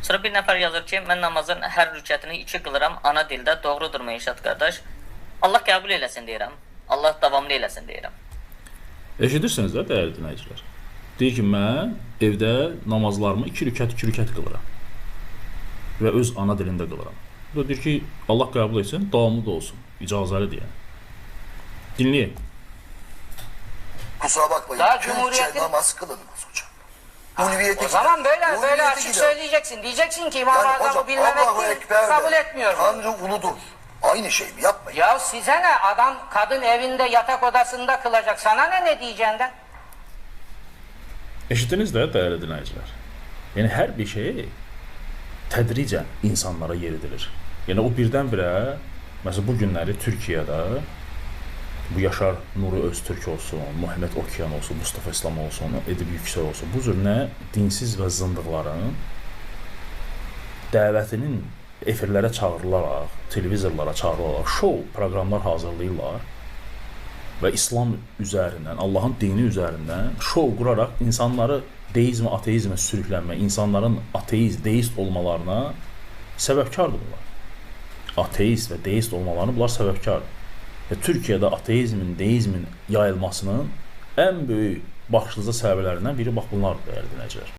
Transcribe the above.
Sonra bir nəfər yazır ki, mən namazın hər rükətini 2 qılıram ana dildə. Doğrudurmu İrşad qardaş? Allah qəbul eləsin deyirəm. Allah davamlı eləsin deyirəm. Eşidirsiniz də dəyərli dinləyicilər. Deyir ki, mən evdə namazlarımı 2 rükət qılıram. Və öz ana dilində qılıram. Bu da deyir ki, Allah qəbul etsin, davamlı da olsun. İcazəli deyən. Dinləyək. Kusura bakmayın. Daha Türkçe Cumhuriyet'in- namaz kılınmaz hocam. Ulviyete O zaman gider. böyle Ulviyete açık gider. söyleyeceksin. Diyeceksin ki İmam-ı Yani Azam'ı hocam bilmemek Allahu değil, Ekber kabul de etmiyorum. Tanrı uludur. Aynı şey mi? Yapmayın. Ya size ne? Adam kadın evinde yatak odasında kılacak. Sana ne diyeceğinden? Eşitdiniz də dəyərli dinləyicilər. Yəni hər bir şey tədricən insanlara yeridilir. Yəni o birdən-birə məsələn bu günləri Türkiyədə bu Yaşar Nuri Öztürk olsun, Muhammed Okyan olsun, Mustafa İslam olsun, Edib Yüksel olsun, bu cür nə dinsiz və zındıqların dəvətinin efirlərə çağırılaraq, televizorlara çağırılaraq şou proqramlar hazırlayırlar və İslam üzərindən, Allahın dini üzərindən şou quraraq insanları deizmə, ateizmə sürüklənmə, insanların deist olmalarına səbəbkardır bunlar. Ateist və deist olmalarını bunlar səbəbkardır. Və Türkiyədə ateizmin, deizmin yayılmasının ən böyük başlıca səbəblərindən biri bax bunlardır, dəyərli dinləyicilər.